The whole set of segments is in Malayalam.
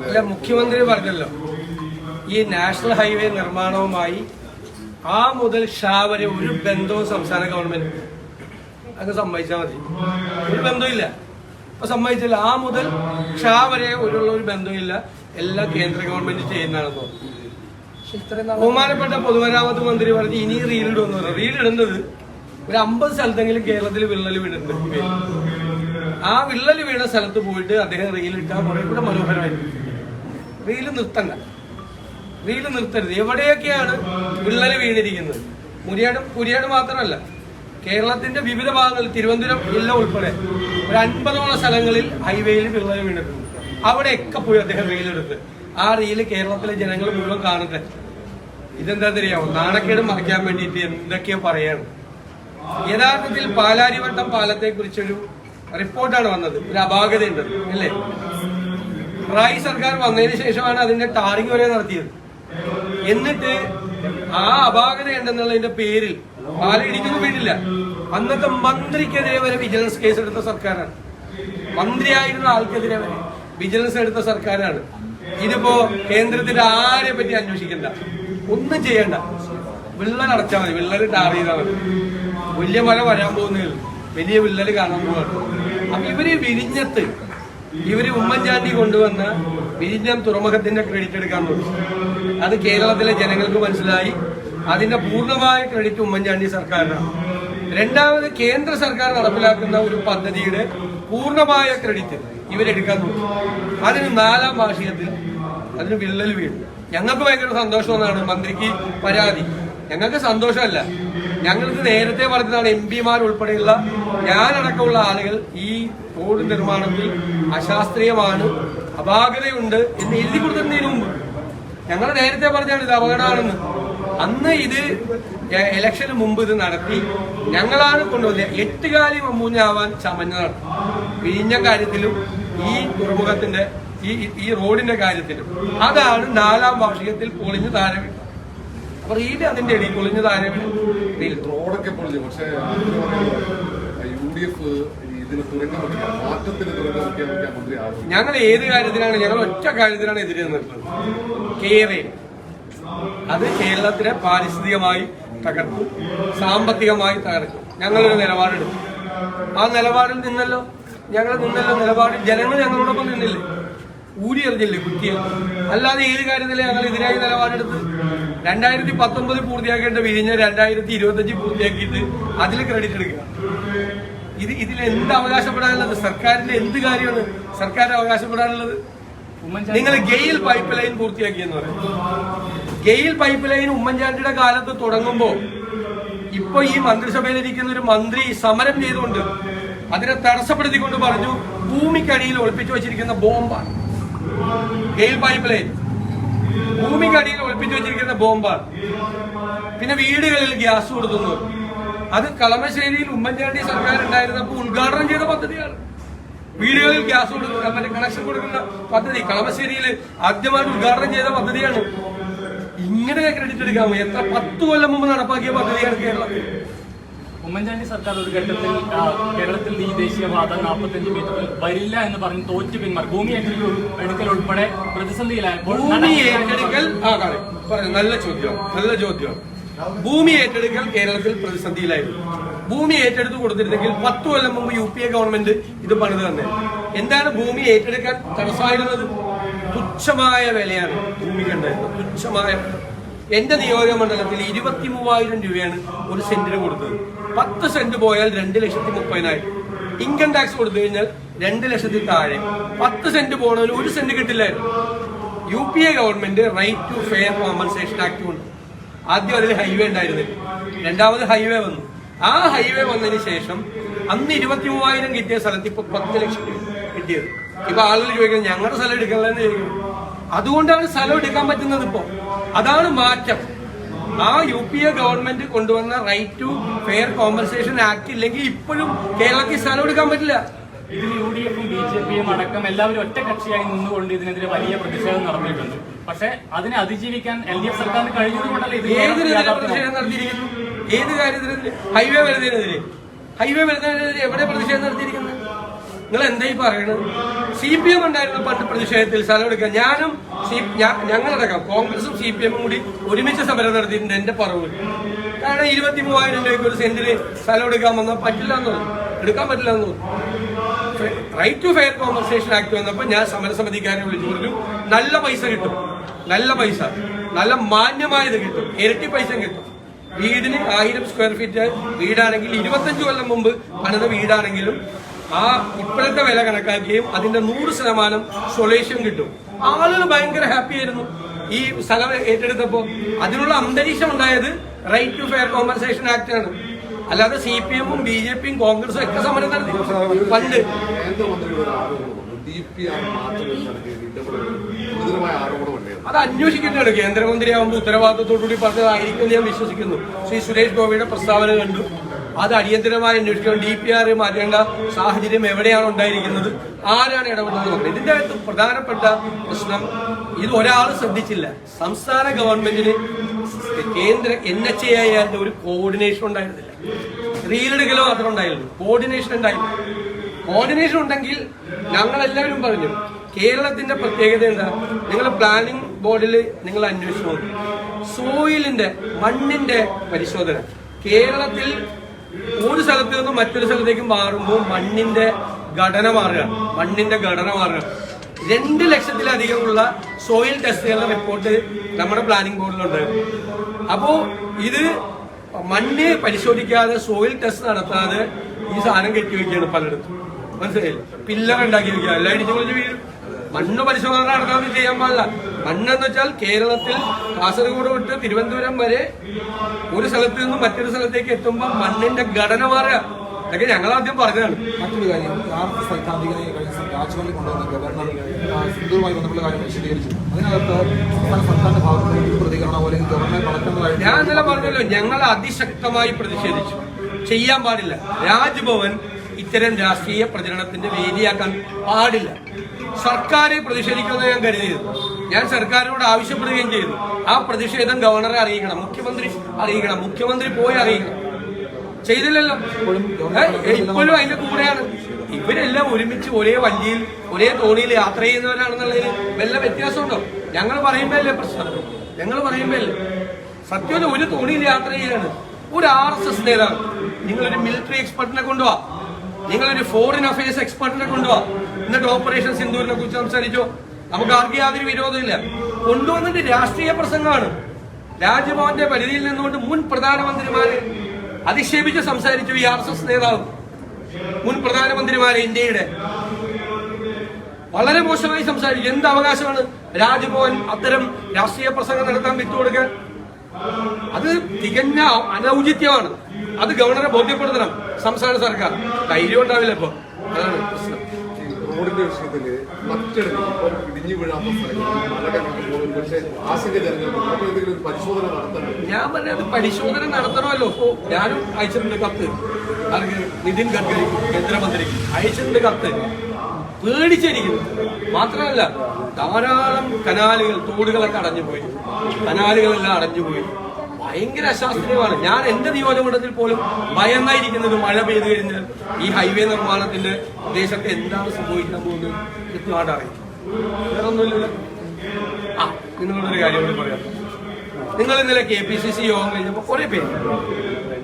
അല്ല, മുഖ്യമന്ത്രി പറഞ്ഞല്ലോ ഈ നാഷണൽ ഹൈവേ നിർമ്മാണവുമായി ആ മുതൽ ഷാ വരെ ഒരു ബന്ധവും സംസ്ഥാന ഗവൺമെന്റ് അങ്ങ് സമ്മതിച്ചാൽ മതി. ഒരു ബന്ധമില്ല. ഇപ്പൊ സമ്മതിച്ചില്ല. ആ മുതൽ ഷാ വരെ ഒരു ബന്ധമില്ല. എല്ലാം കേന്ദ്ര ഗവൺമെന്റ് ചെയ്യുന്നതാണെന്ന് തോന്നുന്നു. ബഹുമാനപ്പെട്ട പൊതുമരാമത്ത് മന്ത്രി പറഞ്ഞ് ഇനി റീലിടുമെന്ന് പറഞ്ഞു. റീലിടുന്നത് ഒരു 50 സ്ഥലത്തെങ്കിലും കേരളത്തിൽ വിള്ളൽ വീണിട്ടുണ്ട്. ആ വിള്ളൽ വീണ സ്ഥലത്ത് പോയിട്ട് അദ്ദേഹം റീലിട്ടാൽ കുറെ കൂടെ മനോഹരമായിരിക്കും. റീല് നിർത്തരുത്. എവിടെയൊക്കെയാണ് വിള്ളൽ വീണിരിക്കുന്നത്? കുരിയാട് മാത്രമല്ല, കേരളത്തിന്റെ വിവിധ ഭാഗങ്ങളിൽ, തിരുവനന്തപുരം ജില്ല ഉൾപ്പെടെ ഒരു 50ഓളം സ്ഥലങ്ങളിൽ ഹൈവേയിൽ വിള്ളൽ വീണിട്ടുണ്ട്. അവിടെയൊക്കെ പോയി അദ്ദേഹം റീലെടുത്ത് ആ റീല് കേരളത്തിലെ ജനങ്ങൾ മുഴുവൻ കാണട്ടെ. ഇതെന്താ അറിയാമോ? നാണക്കേട് മറയ്ക്കാൻ വേണ്ടിയിട്ട് എന്തൊക്കെയോ പറയാണ്. യഥാർത്ഥത്തിൽ പാലാരിവട്ടം പാലത്തെ കുറിച്ചൊരു റിപ്പോർട്ടാണ് വന്നത്. ഒരു അപാകതയുണ്ട് അല്ലേ? പിണറായി സർക്കാർ വന്നതിന് ശേഷമാണ് അതിന്റെ ടാറിംഗ് വരെ നടത്തിയത്. എന്നിട്ട് ആ അപാകത ഉണ്ടെന്നുള്ളതിന്റെ പേരിൽ പാലം ഇടിക്കുന്നു വീട്ടില്ല. അന്നത്തെ മന്ത്രിക്കെതിരെ വരെ വിജിലൻസ് കേസ് എടുത്ത സർക്കാരാണ്. മന്ത്രിയായിരുന്ന ആൾക്കെതിരെ വരെ വിജിലൻസ് എടുത്ത സർക്കാരാണ്. ഇതിപ്പോ കേന്ദ്രത്തിന്റെ ആരെ പറ്റി അന്വേഷിക്കണ്ട, ഒന്നും ചെയ്യണ്ട. വിള്ളൽ അടച്ചാൽ മതി, വിള്ളൽ ടാർ ചെയ്താൽ മതി. വലിയ മഴ വരാൻ പോകുന്നതിൽ വലിയ വിള്ളൽ കാണാൻ പോവാണ്. അപ്പൊ ഇവര് ഉമ്മൻചാണ്ടി കൊണ്ടുവന്ന വിഴിഞ്ഞം തുറമുഖത്തിന്റെ ക്രെഡിറ്റ് എടുക്കാൻ നോക്കി. അത് കേരളത്തിലെ ജനങ്ങൾക്ക് മനസ്സിലായി. അതിന്റെ പൂർണ്ണമായ ക്രെഡിറ്റ് ഉമ്മൻചാണ്ടി സർക്കാരിനാണ്. രണ്ടാമത്, കേന്ദ്ര സർക്കാർ നടപ്പിലാക്കുന്ന ഒരു പദ്ധതിയുടെ പൂർണ്ണമായ ക്രെഡിറ്റ് ഇവരെടുക്കാൻ നോക്കി. അതിന് 4ാം വാർഷികത്തിൽ അതിന് വിള്ളൽ വീണു. ഞങ്ങൾക്ക് ഭയങ്കര സന്തോഷമെന്നാണ് മന്ത്രിക്ക് പരാതി. ഞങ്ങൾക്ക് സന്തോഷമല്ല. ഞങ്ങൾക്ക് നേരത്തെ പറഞ്ഞതാണ്, MP-മാർ ഉൾപ്പെടെയുള്ള ഞാനടക്കമുള്ള ആളുകൾ ഈ റോഡ് നിർമ്മാണത്തിൽ അശാസ്ത്രീയമാണ്, അപാകതയുണ്ട് എന്ന് എഴുതി കൊടുക്കുന്നതിന് മുമ്പ് ഞങ്ങൾ നേരത്തെ പറഞ്ഞാണ് ഇത് അപകടമാണെന്ന്. അന്ന് ഇത് ഇലക്ഷന് മുമ്പ് ഇത് നടത്തി. ഞങ്ങളാണ് കൊണ്ടുവന്നത്. 8 കാലി മമ്മൂഞ്ഞാവാൻ ചമഞ്ഞതാണ്. വിഴിഞ്ഞ കാര്യത്തിലും ഈ തുറമുഖത്തിന്റെ ഈ റോഡിന്റെ കാര്യത്തിലും. അതാണ് 4ാം വാർഷികത്തിൽ പൊളിഞ്ഞ് താഴെ വീണത്. അപ്പൊ റീല് അതിന്റെ ഇടയിൽ പൊളിഞ്ഞ് താഴെ വീണു. റോഡൊക്കെ പൊളിഞ്ഞു. പക്ഷേ UDF ഞങ്ങൾ ഏത് കാര്യത്തിനാണ്? ഞങ്ങൾ ഒറ്റ കാര്യത്തിനാണ് എതിരെ നിൽക്കുന്നത്. കേരള അത് കേരളത്തിനെ പാരിസ്ഥിതികമായി തകർക്കും, സാമ്പത്തികമായി തകർക്കും. ഞങ്ങളൊരു നിലപാടെടുക്കും. ആ നിലപാടിൽ നിന്നല്ലോ നിലപാടിൽ ജനങ്ങൾ ഞങ്ങളോടൊപ്പം നിന്നില്ലേ? ഊരി എറിഞ്ഞില്ലേ കുറ്റിയെ? അല്ലാതെ ഏത് കാര്യത്തിലെ ഞങ്ങൾ എതിരായി നിലപാടെടുത്ത്? 2019 പൂർത്തിയാക്കേണ്ട വിഴിഞ്ഞ 2025 പൂർത്തിയാക്കിയിട്ട് അതിൽ ക്രെഡിറ്റ് എടുക്കുക. ഇതിൽ എന്ത് അവകാശപ്പെടാനുള്ളത്? സർക്കാരിന്റെ എന്ത് കാര്യമാണ് സർക്കാർ അവകാശപ്പെടാനുള്ളത്? നിങ്ങൾ ഗെയിൽ പൈപ്പ് ലൈൻ പൂർത്തിയാക്കിയെന്ന് പറയും. ഗെയിൽ പൈപ്പ് ലൈൻ ഉമ്മൻചാണ്ടിയുടെ കാലത്ത് തുടങ്ങുമ്പോ ഇപ്പൊ ഈ മന്ത്രിസഭയിലിരിക്കുന്ന ഒരു മന്ത്രി സമരം ചെയ്തുകൊണ്ട് അതിനെ തടസ്സപ്പെടുത്തിക്കൊണ്ട് പറഞ്ഞു, ഭൂമിക്കടിയിൽ ഒളിപ്പിച്ചു വെച്ചിരിക്കുന്ന ബോംബാണ് ഗെയിൽ പൈപ്പ് ലൈൻ. ഭൂമിക്കടിയിൽ ഒളിപ്പിച്ചു വെച്ചിരിക്കുന്ന ബോംബാണ്. പിന്നെ വീടുകളിൽ ഗ്യാസ് കൊടുക്കുന്നു. അത് കളമശ്ശേരിയിൽ ഉമ്മൻചാണ്ടി സർക്കാർ ഉണ്ടായിരുന്നപ്പോൾ ഉദ്ഘാടനം ചെയ്ത പദ്ധതിയാണ്. വീടുകളിൽ ഗ്യാസ് കൊടുക്കുന്ന, മറ്റേ കണക്ഷൻ കൊടുക്കുന്ന പദ്ധതി കളമശ്ശേരിയിൽ ആദ്യമായിട്ട് ഉദ്ഘാടനം ചെയ്ത പദ്ധതിയാണ്. ഇങ്ങനെ ക്രെഡിറ്റ് എടുക്കാമോ? എത്ര 10 കൊല്ലം മുമ്പ് നടപ്പാക്കിയ പദ്ധതിയാണ് കേരളത്തിൽ. ഉമ്മൻചാണ്ടി സർക്കാർ ഒരു ഘട്ടത്തിൽ കേരളത്തിൽ ഈ ദേശീയപാത 45 മീറ്ററിൽ വരില്ല എന്ന് പറഞ്ഞ് തോറ്റു പിന്മാറി. ഭൂമി ഏറ്റെടുക്കൽ ഉൾപ്പെടെ പ്രതിസന്ധിയിലായപ്പോൾ ഭൂമി ഏറ്റെടുക്കൽ നല്ല ചോദ്യം. ഭൂമി ഏറ്റെടുക്കൽ കേരളത്തിൽ പ്രതിസന്ധിയിലായിരുന്നു. ഭൂമി ഏറ്റെടുത്ത് കൊടുത്തിരുന്നെങ്കിൽ 10 കൊല്ലം മുമ്പ് UPA ഗവൺമെന്റ് ഇത് പണിത് തന്നെ. എന്താണ് ഭൂമി ഏറ്റെടുക്കാൻ തടസ്സമായിരുന്നത്? തുച്ഛമായ വിലയാണ് ഭൂമിക്കുണ്ടായിരുന്നത്. തുച്ഛമായ വില. എന്റെ നിയോജക മണ്ഡലത്തിൽ 23,000 രൂപയാണ് ഒരു സെന്റിന് കൊടുത്തത്. 10 സെന്റ് പോയാൽ 2,30,000. ഇൻകം ടാക്സ് കൊടുത്തു കഴിഞ്ഞാൽ 2 ലക്ഷത്തിൽ താഴെ. 10 സെന്റ് പോകണമെങ്കിൽ 1 സെന്റ് കിട്ടില്ലായിരുന്നു. UPA government right to fair compensation act കൊണ്ട് ആദ്യം അതിൽ ഹൈവേ ഉണ്ടായിരുന്നില്ല. രണ്ടാമത് ഹൈവേ വന്നു. ആ ഹൈവേ വന്നതിന് ശേഷം അന്ന് 23,000 കിട്ടിയ സ്ഥലത്ത് ഇപ്പൊ 10 ലക്ഷം കിട്ടിയത്. ഇപ്പൊ ആളുകൾ ചോദിക്കുന്നത് ഞങ്ങളുടെ സ്ഥലം എടുക്കണമെന്ന് ചോദിക്കുന്നത്. അതുകൊണ്ടാണ് സ്ഥലം എടുക്കാൻ പറ്റുന്നത്. ഇപ്പോ അതാണ് മാറ്റം. ആ UPA ഗവൺമെന്റ് കൊണ്ടുവന്ന right to fair compensation act ഇല്ലെങ്കിൽ ഇപ്പോഴും കേരളത്തിൽ സ്ഥലം എടുക്കാൻ പറ്റില്ല. ഇതിൽ UDF-ഉം BJP-യും അടക്കം എല്ലാവരും ഒറ്റക്കക്ഷിയായി നിന്നുകൊണ്ട് ഇതിനെതിരെ വലിയ പ്രതിഷേധം നടത്തിയിട്ടുണ്ട്. പക്ഷെ അതിനെ അതിജീവിക്കാൻ LDF സർക്കാരിന് കഴിഞ്ഞതുകൊണ്ടല്ല ഇത് പ്രതിഷേധം നടത്തിയിരിക്കുന്നു. ഏത് കാര്യത്തിനെതിരെ? ഹൈവേ വരുന്നതിനെതിരെ എവിടെ പ്രതിഷേധം നടത്തിയിരിക്കുന്നത്? നിങ്ങൾ എന്തായി പറയണത്? CPM ഉണ്ടായിരുന്നു പണ്ട് പ്രതിഷേധത്തിൽ സ്ഥലം എടുക്കാൻ. ഞാനും ഞങ്ങളടക്കം കോൺഗ്രസും CPM കൂടി ഒരുമിച്ച് സമരം നടത്തിയിട്ടുണ്ട് എന്റെ പറവ്. കാരണം 23,000 രൂപയ്ക്ക് ഒരു സെന്റിന് സ്ഥലം എടുക്കാൻ വന്നാൽ പറ്റില്ല എന്ന് പറഞ്ഞു, എടുക്കാൻ പറ്റില്ല എന്ന് പറഞ്ഞു. Right to fair compensation act വന്നപ്പോൾ ഞാൻ സമരസമിതിക്കാരെ വിളിച്ചു പറഞ്ഞു, നല്ല പൈസ കിട്ടും, നല്ല പൈസ, നല്ല മാന്യമായത് കിട്ടും, ഇരട്ടി പൈസ കിട്ടും. വീടിന് 1000 സ്ക്വയർ ഫീറ്റ് വീടാണെങ്കിൽ 25 കൊല്ലം മുമ്പ് പണിത വീടാണെങ്കിലും ആ ഇപ്പോഴത്തെ വില കണക്കാക്കുകയും അതിന്റെ 100% സൊല്യൂഷൻ കിട്ടും. ആളുകൾ ഭയങ്കര ഹാപ്പി ആയിരുന്നു ഈ സ്ഥലം ഏറ്റെടുത്തപ്പോൾ. അതിനുള്ള അന്തരീക്ഷം ഉണ്ടായത് right to fair compensation act ആണ്. അല്ലാതെ CPM-ഉം BJP-യും കോൺഗ്രസും ഒക്കെ സമരം നടത്തി പണ്ട്. അത് അന്വേഷിക്കേണ്ടതാണ്. കേന്ദ്രമന്ത്രിയാവുമ്പോൾ ഉത്തരവാദിത്തത്തോടുകൂടി പറഞ്ഞതായിരിക്കും ഞാൻ വിശ്വസിക്കുന്നു. ശ്രീ സുരേഷ് ഗോപിയുടെ പ്രസ്താവന കണ്ടു, അത് അടിയന്തരമായി അന്വേഷിക്കണം. DPR മാറ്റേണ്ട സാഹചര്യം എവിടെയാണ് ഉണ്ടായിരിക്കുന്നത്, ആരാണ് ഇടപെടുന്നത്? ഇതിന്റെ അകത്ത് പ്രധാനപ്പെട്ട പ്രശ്നം ഇത് ഒരാൾ ശ്രദ്ധിച്ചില്ല. സംസ്ഥാന ഗവൺമെന്റിന് കേന്ദ്ര NHAI ഒരു കോർഡിനേഷൻ ഉണ്ടായിരുന്നില്ല. റീലെടുക്കലോ മാത്രം ഉണ്ടായിരുന്നു, കോർഡിനേഷൻ ഉണ്ടായില്ല. കോർഡിനേഷൻ ഉണ്ടെങ്കിൽ ഞങ്ങളെല്ലാവരും പറഞ്ഞു കേരളത്തിന്റെ പ്രത്യേകത എന്താ, നിങ്ങൾ പ്ലാനിംഗ് ബോർഡിൽ നിങ്ങൾ അന്വേഷിച്ചു സോയിലിന്റെ മണ്ണിന്റെ പരിശോധന. കേരളത്തിൽ ഒരു സ്ഥലത്ത് നിന്നും മറ്റൊരു സ്ഥലത്തേക്ക് മാറുമ്പോൾ മണ്ണിന്റെ ഘടന മാറുക. 2 ലക്ഷത്തിലധികമുള്ള സോയിൽ ടെസ്റ്റുകളുടെ റിപ്പോർട്ട് നമ്മുടെ പ്ലാനിംഗ് ബോർഡിലുണ്ടായിരുന്നു. അപ്പോ ഇത് മണ്ണ് പരിശോധിക്കാതെ സോയിൽ ടെസ്റ്റ് നടത്താതെ ഈ സാധനം കെട്ടിവെക്കുകയാണ് പലയിടത്തും. മനസ്സിലായില്ല, പില്ലർ ഉണ്ടാക്കി വെക്കുക, എല്ലാം ഇടിച്ചു പൊളിച്ച് വീഴും. മണ്ണ് പരിശോധന നടത്താതെ ചെയ്യാൻ പാടില്ല. മണ്ണെന്ന് വെച്ചാൽ കേരളത്തിൽ കാസർഗോഡ് തൊട്ട് തിരുവനന്തപുരം വരെ ഒരു സ്ഥലത്ത് നിന്നും മറ്റൊരു സ്ഥലത്തേക്ക് എത്തുമ്പോൾ മണ്ണിന്റെ ഘടന മാറുക. അതൊക്കെ ഞങ്ങൾ ആദ്യം പറഞ്ഞതാണ്. മറ്റൊരു കാര്യം, സൈദ്ധാന്തികനെ കഴിഞ്ഞ രാജ്ഭവനിൽ കൊണ്ടുവന്ന ഗവർണർ സിന്ധുവുമായി ബന്ധപ്പെട്ട കാര്യം വിശദീകരിച്ചു. അതിനകത്ത് സർക്കാരിന്റെ ഭാഗത്ത് പ്രതികരണമോ അല്ലെങ്കിൽ ഗവർണറെ വളർത്തുന്നതായിട്ട് ഞാൻ ഇന്നലെ പറഞ്ഞല്ലോ, ഞങ്ങൾ അതിശക്തമായി പ്രതിഷേധിച്ചു. ചെയ്യാൻ പാടില്ല. രാജ്ഭവൻ ഇത്തരം രാഷ്ട്രീയ പ്രചരണത്തിന്റെ വേദിയാക്കാൻ പാടില്ല. സർക്കാർ പ്രതിഷേധിക്കുമെന്ന് ഞാൻ കരുതിയത്. ഞാൻ സർക്കാരിനോട് ആവശ്യപ്പെടുകയും ചെയ്തു. ആ പ്രതിഷേധം ഗവർണറെ അറിയിക്കണം, മുഖ്യമന്ത്രി അറിയിക്കണം, മുഖ്യമന്ത്രി പോയി അറിയിക്കണം. ചെയ്തില്ലല്ലോ. ഇപ്പോഴും അതിന്റെ കൂടെയാണ്. ഇവരെല്ലാം ഒരുമിച്ച് ഒരേ വണ്ടിയിൽ ഒരേ തോണിയിൽ യാത്ര ചെയ്യുന്നവരാണെന്നുള്ളതിൽ വല്ല വ്യത്യാസമുണ്ടോ? ഞങ്ങൾ പറയുമ്പോഴല്ലേ പ്രശ്നം, ഞങ്ങൾ പറയുമ്പോഴല്ലേ സത്യം. ഒരു തോണിയിൽ യാത്ര ചെയ്യാണ് ഒരു RSS നേതാവ്. നിങ്ങളൊരു മിലിറ്ററി എക്സ്പെർട്ടിനെ കൊണ്ടുപോവാ, നിങ്ങളൊരു ഫോറിൻ അഫയേഴ്സ് എക്സ്പെർട്ടിനെ കൊണ്ടുപോവാ, എന്നിട്ട് ഓപ്പറേഷൻ സിന്ദൂരിനെ കുറിച്ച് സംസാരിച്ചോ, നമുക്ക് ആർക്കും യാതൊരു വിരോധമില്ല. കൊണ്ടുവന്നിട്ട് രാഷ്ട്രീയ പ്രസംഗമാണ്. രാജ്ഭവന്റെ പരിധിയിൽ നിന്നുകൊണ്ട് മുൻ പ്രധാനമന്ത്രിമാരെ അധിക്ഷേപിച്ച് സംസാരിച്ചു ഈ RSS നേതാവ്. മുൻ പ്രധാനമന്ത്രിമാരെ ഇന്ത്യയുടെ വളരെ മോശമായി സംസാരിച്ചു. എന്ത് അവകാശമാണ് രാജ്ഭവൻ അത്തരം രാഷ്ട്രീയ പ്രസംഗം നടത്താൻ വിട്ടുകൊടുക്കാൻ? അത് തികഞ്ഞ അനൗചിത്യമാണ്. അത് ഗവർണറെ ബോധ്യപ്പെടുത്തണം സംസ്ഥാന സർക്കാർ. ധൈര്യം ഉണ്ടാവില്ല ഇപ്പൊ, അതാണ് പ്രശ്നം. റോഡിന്റെ വിഷയത്തില് മറ്റിടത്ത് ഇപ്പം ഇടിഞ്ഞു വീഴാത്ത സ്ഥലങ്ങളിൽ പക്ഷേ ആശങ്കജനകൾക്ക് പരിശോധന നടത്തണം. ഞാൻ പറഞ്ഞത് പരിശോധന നടത്തണമല്ലോ. ഇപ്പോ ഞാനും അയച്ചിട്ടുണ്ട് കത്ത്, നിതിൻ ഗഡ്കരി കേന്ദ്രമന്ത്രിക്ക് അയച്ചിട്ടുണ്ട് കത്ത്. പേടിച്ചിരിക്കുന്നു. മാത്രമല്ല ധാരാളം കനാലുകൾ, തോടുകളൊക്കെ അടഞ്ഞുപോയി, കനാലുകളെല്ലാം അടഞ്ഞുപോയി. ഭയങ്കര അശാസ്ത്രീയമാണ്. ഞാൻ എന്റെ നിയോജകമണ്ഡലത്തിൽ പോലും ഭയന്നായിരിക്കുന്നത് മഴ പെയ്തു കഴിഞ്ഞാൽ ഈ ഹൈവേ നിർമ്മാണത്തിന്റെ പ്രദേശത്ത് എന്താണ് സംഭവിക്കാൻ പോകുന്നത് കൃത്യമായിട്ട് അറിയാം. വേറെ ഒന്നുമില്ലല്ലോ. നിങ്ങളോടൊരു കാര്യം കൂടി പറയാം. നിങ്ങൾ ഇന്നലെ KPCC യോഗം കഴിഞ്ഞപ്പോൾ കുറെ പേര്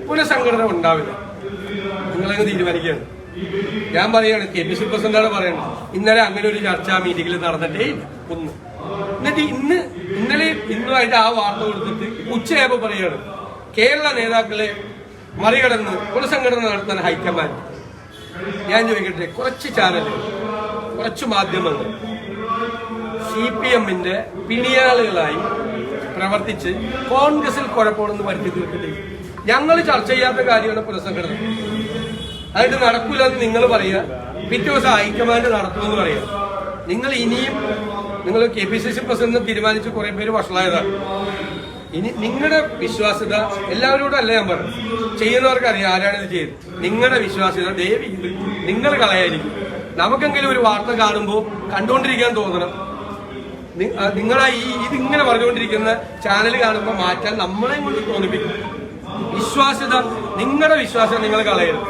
പുനഃസംഘടന ഉണ്ടാവില്ല, നിങ്ങളങ്ങ് തീരുമാനിക്കുകയാണ്. ഞാൻ പറയാണ്, KPCC പ്രസിഡന്റാണ് പറയുന്നത്, ഇന്നലെ അങ്ങനെ ഒരു ചർച്ചാ മീറ്റിംഗിൽ നടന്നിട്ടേ ഇല്ല ഒന്ന്. എന്നിട്ട് ഇന്നുമായിട്ട് ആ വാർത്ത കൊടുത്തിട്ട് ഉച്ചയായപ്പോൾ പറയുകയാണ് കേരള നേതാക്കളെ മറികടന്ന് പുനഃസംഘടന നടത്താൻ ഹൈക്കമാൻഡ്. ഞാൻ ചോദിക്കട്ടെ, കുറച്ച് ചാനലുകൾ, കുറച്ച് മാധ്യമങ്ങൾ CPM-ന്റെ പിണിയാളുകളായി പ്രവർത്തിച്ച് കോൺഗ്രസിൽ കുഴപ്പമാണെന്ന് വരുത്തി തീർക്കട്ടെ. ഞങ്ങൾ ചർച്ച ചെയ്യാത്ത കാര്യമാണ് പുനഃസംഘടന. അതായത് നടക്കൂലെന്ന് നിങ്ങൾ പറയുക, പിറ്റേ ദിവസം ഹൈക്കമാൻഡ് നടത്തുമെന്ന് പറയുക. നിങ്ങൾ ഇനിയും KPCC പ്രസിഡന്റ് തീരുമാനിച്ച് കുറെ പേര് വഷളായതാണ്. ഇനി നിങ്ങളുടെ വിശ്വാസ്യത എല്ലാവരോടും അല്ല ഞാൻ പറഞ്ഞു, ചെയ്യുന്നവർക്ക് അറിയാം ആരാണിത് ചെയ്ത്. നിങ്ങളുടെ വിശ്വാസ്യത ദയവ് നിങ്ങൾ കളയായിരിക്കും. നമുക്കെങ്കിലും ഒരു വാർത്ത കാണുമ്പോൾ കണ്ടുകൊണ്ടിരിക്കാൻ തോന്നണം. നിങ്ങളെ ഇതിങ്ങനെ പറഞ്ഞുകൊണ്ടിരിക്കുന്ന ചാനൽ കാണുമ്പോൾ മാറ്റാൻ നമ്മളെയും കൊണ്ട് തോന്നിപ്പിക്കും. വിശ്വാസ്യത, നിങ്ങളുടെ വിശ്വാസം നിങ്ങൾ കളയരുത്.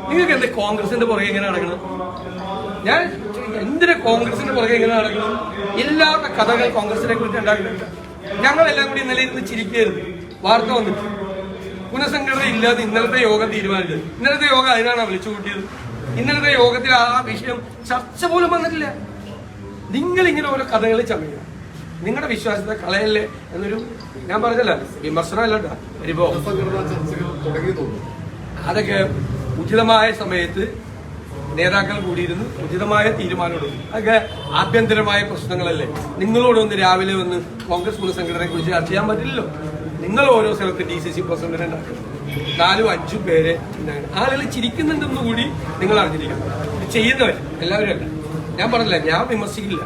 നിങ്ങൾക്ക് എന്ത് കോൺഗ്രസിന്റെ പുറകെ എങ്ങനെ നടക്കണം? ഞാൻ എന്തിനാ കോൺഗ്രസിന്റെ പുറകെ ഇങ്ങനെ നടക്കുന്നു? എല്ലാവരുടെ കഥകൾ കോൺഗ്രസിനെ കുറിച്ച് ഉണ്ടാക്കുന്നുണ്ട്. ഞങ്ങളെല്ലാം കൂടി ഇന്നലെ ഇരുന്ന് ചിരിക്കരുത്. വാർത്ത വന്നിട്ട് പുനഃസംഘടന ഇല്ലാതെ ഇന്നലത്തെ യോഗം തീരുമാനിച്ചത്. ഇന്നലത്തെ യോഗം അതിനാണ് വിളിച്ചു കൂട്ടിയത്. ഇന്നലത്തെ യോഗത്തിൽ ആ വിഷയം ചർച്ച പോലും വന്നിട്ടില്ല. നിങ്ങളിങ്ങനെ ഓരോ കഥകൾ ചമയുക, നിങ്ങളുടെ വിശ്വാസത്തെ കളയല്ലേ എന്നൊരു, ഞാൻ പറഞ്ഞല്ല വിമർശനമല്ല പരിഭവം. സംഘടനാ ചർച്ചകൾ തുടങ്ങി തോന്നുന്നു. അതൊക്കെ ഉചിതമായ സമയത്ത് നേതാക്കൾ കൂടിയിരുന്ന് ഉചിതമായ തീരുമാനമെടുക്കും. അതൊക്കെ ആഭ്യന്തരമായ പ്രശ്നങ്ങളല്ലേ. നിങ്ങളോടൊന്ന് രാവിലെ വന്ന് കോൺഗ്രസ് പുനഃസംഘടനയെ കുറിച്ച് ചർച്ച ചെയ്യാൻ പറ്റില്ലല്ലോ. നിങ്ങൾ ഓരോ സ്ഥലത്ത് DCC പ്രസിഡന്റിനെ ഉണ്ടാക്കും, 4-5 പേരെ ആളുകൾ ചിരിക്കുന്നുണ്ടെന്ന് കൂടി നിങ്ങൾ അറിഞ്ഞിരിക്കണം. ഇത് ചെയ്യുന്നവർ എല്ലാവരും അല്ല. ഞാൻ പറഞ്ഞില്ല, ഞാൻ വിമർശിക്കില്ല.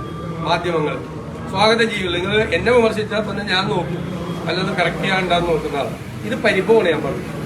മാധ്യമങ്ങൾ സ്വാഗതം ചെയ്യില്ല. നിങ്ങൾ എന്നെ വിമർശിച്ചാൽ പിന്നെ ഞാൻ നോക്കും, അല്ലാതെ കറക്റ്റ് ചെയ്യാണ്ടാന്ന് നോക്കുന്നതാണ്. ഇത് പരിഭവമാണ് ഞാൻ പറഞ്ഞത്.